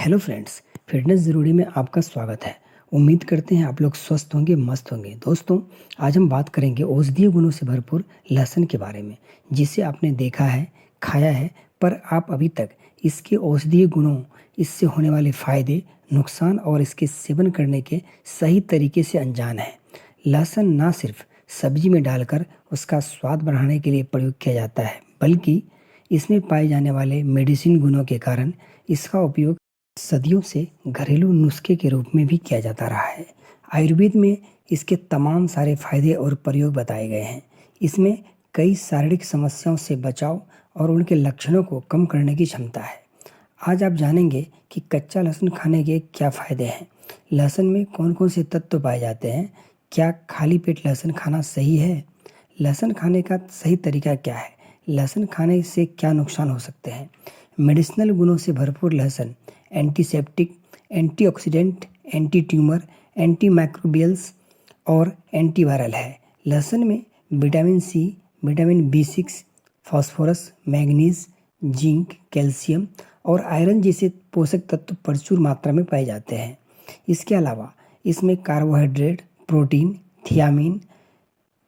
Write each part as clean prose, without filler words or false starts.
Hello friends, fitness ज़रूरी में आपका स्वागत है। उम्मीद करते हैं आप लोग स्वस्थ होंगे, मस्त होंगे। दोस्तों, आज हम बात करेंगे औषधीय गुणों से भरपूर लहसुन के बारे में, जिसे आपने देखा है, खाया है, पर आप अभी तक इसके औषधीय गुणों, इससे होने वाले फायदे, नुकसान और इसके सेवन करने के सही तरीके से अनजान हैं। लहसुन ना सिर्फ सब्जी में डालकर उसका स्वाद बढ़ाने के लिए प्रयोग किया जाता है, बल्कि इसमें पाए जाने वाले मेडिसिन गुणों के कारण इसका उपयोग सदियों से घरेलू नुस्खे के रूप में भी किया जाता रहा है। आयुर्वेद में इसके तमाम सारे फायदे और प्रयोग बताए गए हैं। इसमें कई शारीरिक समस्याओं से बचाव और उनके लक्षणों को कम करने की क्षमता है। आज आप जानेंगे कि कच्चा लहसुन खाने के क्या फायदे हैं, लहसुन में कौन कौन से तत्व पाए जाते हैं, क्या खाली पेट लहसुन खाना सही है, लहसुन खाने का सही तरीका क्या है, लहसुन खाने से क्या नुकसान हो सकते हैं। मेडिसिनल गुणों से भरपूर लहसुन antiseptic, antioxidant, anti tumour, anti microbials और एंटीवायरल है। लहसुन में विटामिन सी, विटामिन बी6, फास्फोरस, मैग्नीज, जिंक, कैल्शियम और आयरन जैसे पोषक तत्व प्रचुर मात्रा में पाए जाते हैं। इसके अलावा इसमें carbohydrate, protein, thiamine,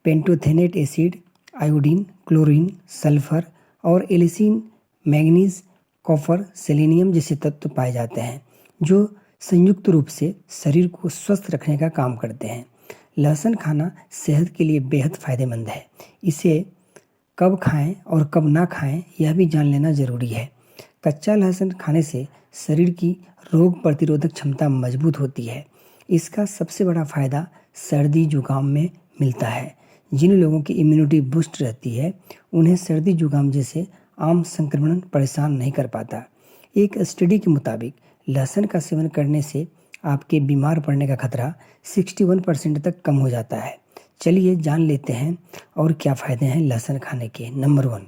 pantothenate acid, iodine, chlorine, sulphur और एलिसिन, मैग्नीज, कॉपर, सेलेनियम जैसे तत्व पाए जाते हैं, जो संयुक्त रूप से शरीर को स्वस्थ रखने का काम करते हैं। लहसुन खाना सेहत के लिए बेहद फायदेमंद है। इसे कब खाएं और कब ना खाएं, यह भी जान लेना जरूरी है। कच्चा लहसुन खाने से शरीर की रोग प्रतिरोधक क्षमता मजबूत होती है। इसका सबसे बड़ा फायदा सर्दी जुकाम में मिलता है। जिन लोगों की इम्यूनिटी बूस्ट रहती है, उन्हें सर्दी जुकाम जैसे आम संक्रमण परेशान नहीं कर पाता। एक स्टडी के मुताबिक लहसुन का सेवन करने से आपके बीमार पड़ने का खतरा 61% तक कम हो जाता है। चलिए जान लेते हैं और क्या फ़ायदे हैं लहसुन खाने के। नंबर 1,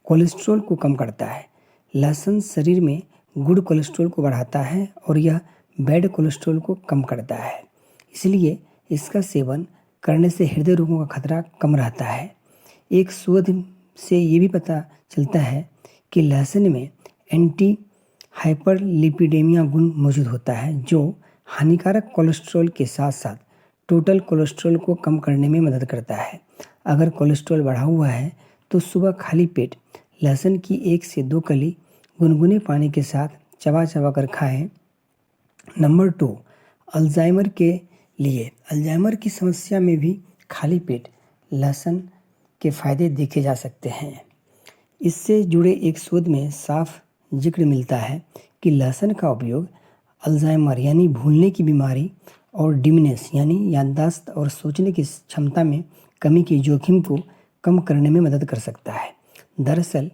कोलेस्ट्रॉल को कम करता है। लहसुन शरीर में गुड कोलेस्ट्रॉल को बढ़ाता है और यह बैड कोलेस्ट्रॉल को कम करता है। इसलिए इसका सेवन करने से हृदय रोगों का खतरा कम रहता है। एक शोध से ये भी पता चलता है कि लहसुन में एंटी हाइपरलिपिडेमिया गुण मौजूद होता है, जो हानिकारक कोलेस्ट्रॉल के साथ साथ टोटल कोलेस्ट्रॉल को कम करने में मदद करता है। अगर कोलेस्ट्रॉल बढ़ा हुआ है तो सुबह खाली पेट लहसुन की 1 से 2 कली गुनगुने पानी के साथ चबा चबा कर खाएं। नंबर 2, अल्जाइमर के लिए अल्जाइमर की समस्या में भी खाली पेट लहसुन के फायदे देखे जा सकते हैं। इससे जुड़े एक शोध में साफ जिक्र मिलता है कि लहसुन का उपयोग अल्जाइमर यानी भूलने की बीमारी और डिमनेस यानी याददाश्त और सोचने की क्षमता में कमी के जोखिम को कम करने में मदद कर सकता है। दरअसल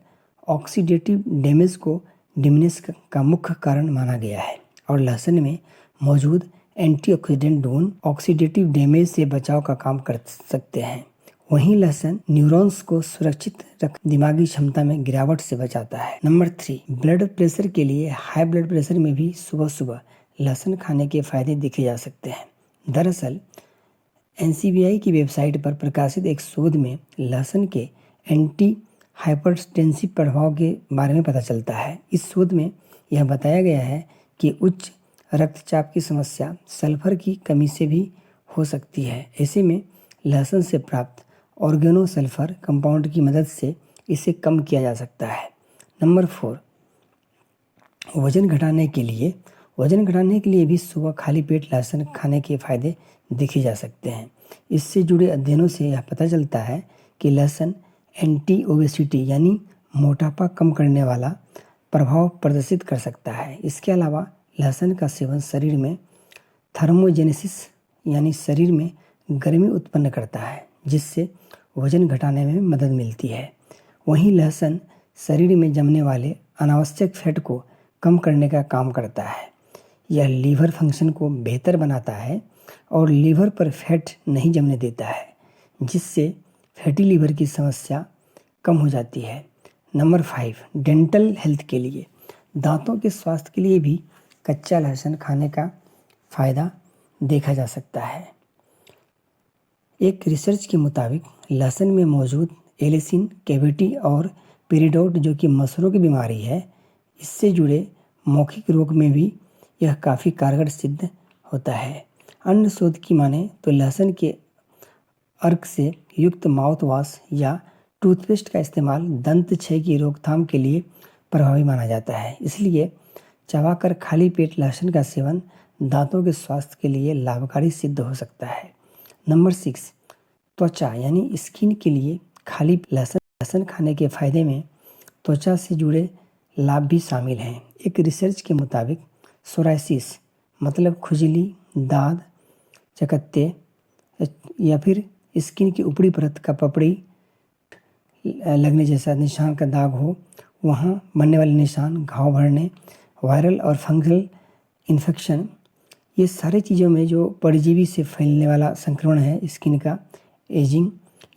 ऑक्सीडेटिव डैमेज को डिमनेस का मुख्य कारण माना गया है और लहसुन में मौजूद एंटीऑक्सीडेंट गुण ऑक्सीडेटिव डैमेज से बचाव का काम कर सकते हैं। वहीं लहसुन न्यूरॉन्स को सुरक्षित रख दिमागी क्षमता में गिरावट से बचाता है। नंबर 3, ब्लड प्रेशर के लिए हाई ब्लड प्रेशर में भी सुबह सुबह लहसुन खाने के फायदे देखे जा सकते हैं। दरअसल NCBI की वेबसाइट पर प्रकाशित एक शोध में लहसुन के एंटी हाइपरटेंसिव प्रभाव के बारे में पता चलता है। इस शोध में यह बताया गया है कि उच्च रक्तचाप की समस्या सल्फर की कमी से भी हो सकती है। ऐसे में लहसुन से प्राप्त ऑर्गेनोसल्फर कंपाउंड की मदद से इसे कम किया जा सकता है। नंबर 4, वजन घटाने के लिए भी सुबह खाली पेट लहसुन खाने के फायदे देखे जा सकते हैं। इससे जुड़े अध्ययनों से यह पता चलता है कि लहसुन एंटी ओबेसिटी यानी मोटापा कम करने वाला प्रभाव प्रदर्शित कर सकता है। इसके अलावा लहसुन का सेवन शरीर में थर्मोजेनेसिस यानी शरीर में गर्मी उत्पन्न करता है, जिससे वजन घटाने में मदद मिलती है। वहीं लहसुन शरीर में जमने वाले अनावश्यक फैट को कम करने का काम करता है। यह लीवर फंक्शन को बेहतर बनाता है और लीवर पर फैट नहीं जमने देता है, जिससे फैटी लीवर की समस्या कम हो जाती है। नंबर 5, डेंटल हेल्थ के लिए दांतों के स्वास्थ्य के लिए भी कच्चा लहसुन खाने का फायदा देखा जा सकता है। एक रिसर्च के मुताबिक लहसुन में मौजूद एलिसिन कैविटी और पेरिडोट, जो कि मसूड़ों की बीमारी है, इससे जुड़े मौखिक रोग में भी यह काफ़ी कारगर सिद्ध होता है। अन्य शोध की माने तो लहसुन के अर्क से युक्त माउथ वॉश या टूथपेस्ट का इस्तेमाल दंत क्षय की रोकथाम के लिए प्रभावी माना जाता है। इसलिए चबाकर खाली पेट लहसुन का सेवन दांतों के स्वास्थ्य के लिए लाभकारी सिद्ध हो सकता है। नंबर 6, त्वचा यानी स्किन के लिए खाली लहसुन खाने के फायदे में त्वचा से जुड़े लाभ भी शामिल हैं। एक रिसर्च के मुताबिक सोराइसिस मतलब खुजली, दाद, चकत्ते या फिर स्किन की ऊपरी परत का पपड़ी लगने जैसा निशान का दाग हो, वहाँ बनने वाले निशान, घाव भरने, वायरल और फंगल इन्फेक्शन, ये सारी चीज़ों में जो परजीवी से फैलने वाला संक्रमण है स्किन का, एजिंग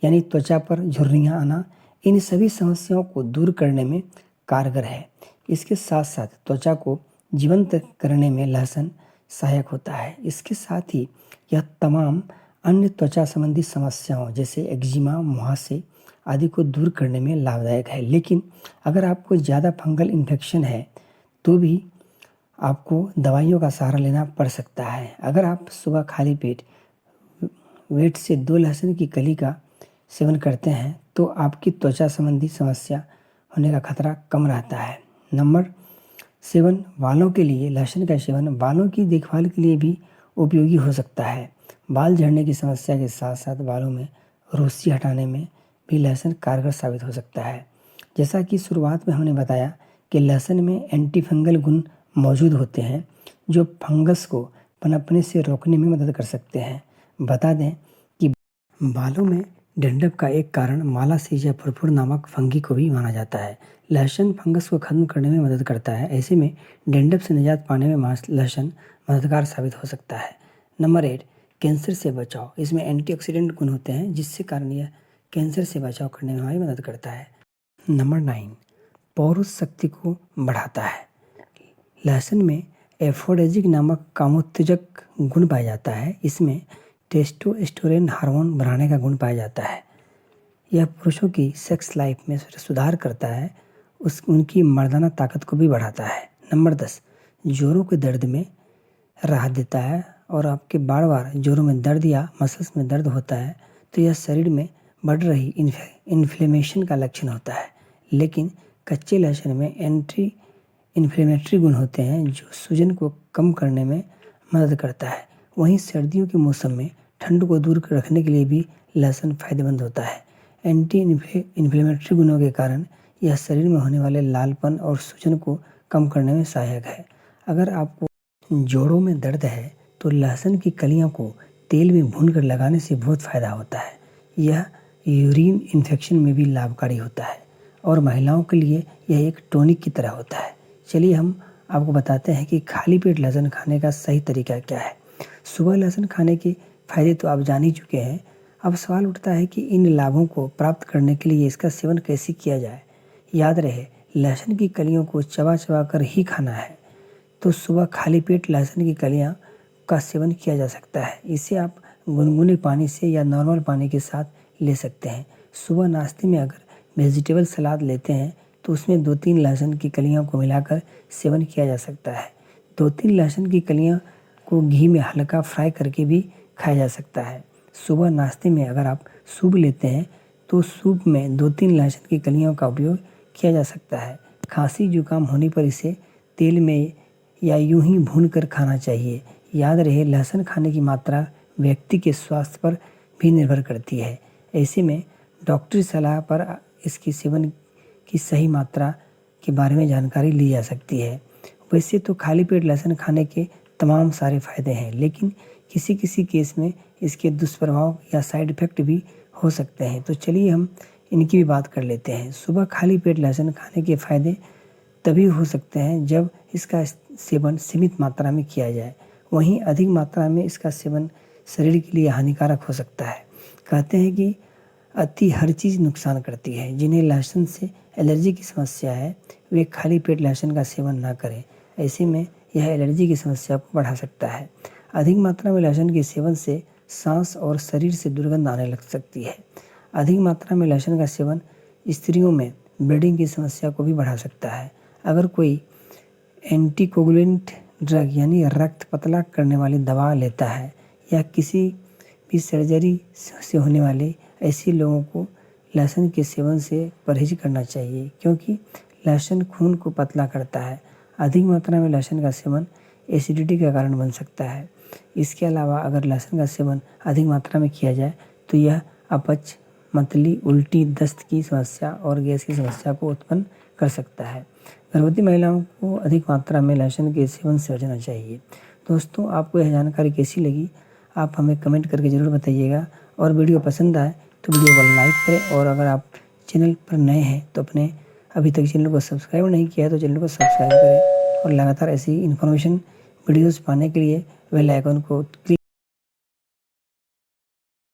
यानी त्वचा पर झुर्रियाँ आना, इन सभी समस्याओं को दूर करने में कारगर है। इसके साथ साथ त्वचा को जीवंत करने में लहसुन सहायक होता है। इसके साथ ही यह तमाम अन्य त्वचा संबंधी समस्याओं जैसे एक्जिमा, मुहासे आदि को दूर करने में लाभदायक है। लेकिन अगर आपको ज़्यादा फंगल इन्फेक्शन है तो भी आपको दवाइयों का सहारा लेना पड़ सकता है। अगर आप सुबह खाली पेट वेट से 2 लहसुन की कली का सेवन करते हैं तो आपकी त्वचा संबंधी समस्या होने का खतरा कम रहता है। नंबर 7, बालों के लिए लहसुन का सेवन बालों की देखभाल के लिए भी उपयोगी हो सकता है। बाल झड़ने की समस्या के साथ साथ बालों में रूसी हटाने में भी लहसुन कारगर साबित हो सकता है। जैसा कि शुरुआत में हमने बताया कि लहसुन में एंटी फंगल गुण मौजूद होते हैं जो फंगस को पनपने से रोकने में मदद कर सकते हैं। बता दें कि बालों में डंडक का एक कारण मालासीजिया पुरपुर नामक फंगी को भी माना जाता है। लहसुन फंगस को खत्म करने में मदद करता है। ऐसे में डंडक से निजात पाने में लहसुन मददगार साबित हो सकता है। नंबर 8, कैंसर से बचाव। इसमें एंटीऑक्सीडेंट गुण होते हैं जिससे कारण यह कैंसर से बचाव करने में हमारी मदद करता है। नंबर 9, पौरुष शक्ति को बढ़ाता है। लहसुन में एफोडेजिक नामक कामोत्तेजक गुण पाया जाता है। इसमें टेस्टोस्टेरोन हार्मोन बढ़ाने का गुण पाया जाता है। यह पुरुषों की सेक्स लाइफ में सुधार करता है, उनकी मर्दाना ताकत को भी बढ़ाता है। नंबर 10, जोड़ों के दर्द में राहत देता है और आपके बार बार जोड़ों में दर्द या मसल्स में दर्द होता है तो यह शरीर में बढ़ रही इन्फ्लेमेशन का लक्षण होता है। लेकिन कच्चे लहसुन में एंटी इन्फ्लेमेटरी गुण होते हैं जो सूजन को कम करने में मदद करता है। वहीं सर्दियों के मौसम में ठंड को दूर रखने के लिए भी लहसुन फायदेमंद होता है। एंटी इन्फ्लेमेटरी गुणों के कारण यह शरीर में होने वाले लालपन और सूजन को कम करने में सहायक है। अगर आपको जोड़ों में दर्द है तो लहसुन की कलियों को तेल में भूनकर लगाने से बहुत फ़ायदा होता है। यह यूरिन इन्फेक्शन में भी लाभकारी होता है और महिलाओं के लिए यह एक टॉनिक की तरह होता है। चलिए हम आपको बताते हैं कि खाली पेट लहसुन खाने का सही तरीका क्या है। सुबह लहसुन खाने के फायदे तो आप जान ही चुके हैं। अब सवाल उठता है कि इन लाभों को प्राप्त करने के लिए इसका सेवन कैसे किया जाए। याद रहे, लहसुन की कलियों को चबा चबा कर ही खाना है। तो सुबह खाली पेट लहसुन की कलियां का सेवन किया जा सकता है। इसे आप गुनगुने पानी से या नॉर्मल पानी के साथ ले सकते हैं। सुबह नाश्ते में अगर वेजिटेबल सलाद लेते हैं तो उसमें 2-3 लहसुन की कलियों को मिलाकर सेवन किया जा सकता है। 2-3 लहसुन की कलियों को घी में हल्का फ्राई करके भी खाया जा सकता है। सुबह नाश्ते में अगर आप सूप लेते हैं तो सूप में 2-3 लहसुन की कलियों का उपयोग किया जा सकता है। खांसी जुकाम होने पर इसे तेल में या यूं ही भून कर खाना चाहिए। याद रहे, लहसुन खाने की मात्रा व्यक्ति के स्वास्थ्य पर भी निर्भर करती है। ऐसे में डॉक्टरी सलाह पर इसकी सेवन की सही मात्रा के बारे में जानकारी ली जा सकती है। वैसे तो खाली पेट लहसुन खाने के तमाम सारे फायदे हैं, लेकिन किसी किसी केस में इसके दुष्प्रभाव या साइड इफ़ेक्ट भी हो सकते हैं। तो चलिए हम इनकी भी बात कर लेते हैं। सुबह खाली पेट लहसुन खाने के फायदे तभी हो सकते हैं जब इसका सेवन सीमित मात्रा में किया जाए। वहीं अधिक मात्रा में इसका सेवन शरीर के लिए हानिकारक हो सकता है। कहते हैं कि अति हर चीज़ नुकसान करती है। जिन्हें लहसुन से एलर्जी की समस्या है वे खाली पेट लहसुन का सेवन ना करें। ऐसे में यह एलर्जी की समस्या को बढ़ा सकता है। अधिक मात्रा में लहसुन के सेवन से सांस और शरीर से दुर्गंध आने लग सकती है। अधिक मात्रा में लहसुन का सेवन स्त्रियों में ब्लीडिंग की समस्या को भी बढ़ा सकता है। अगर कोई एंटीकोगुलेंट ड्रग यानी रक्त पतला करने वाली दवा लेता है या किसी भी सर्जरी से होने वाले ऐसे लोगों को लहसुन के सेवन से परहेज करना चाहिए, क्योंकि लहसुन खून को पतला करता है। अधिक मात्रा में लहसुन का सेवन एसिडिटी का कारण बन सकता है। इसके अलावा अगर लहसुन का सेवन अधिक मात्रा में किया जाए तो यह अपच, मतली, उल्टी, दस्त की समस्या और गैस की समस्या को उत्पन्न कर सकता है। गर्भवती महिलाओं को अधिक मात्रा में लहसुन के सेवन से बचना चाहिए। दोस्तों, आपको यह जानकारी कैसी लगी आप हमें कमेंट करके ज़रूर बताइएगा, और वीडियो पसंद आए तो वीडियो को लाइक करें, और अगर आप चैनल पर नए हैं तो अभी तक चैनल को सब्सक्राइब नहीं किया है तो चैनल को सब्सक्राइब करें, और लगातार ऐसी इन्फॉर्मेशन वीडियोस पाने के लिए बेल आइकन को क्लिक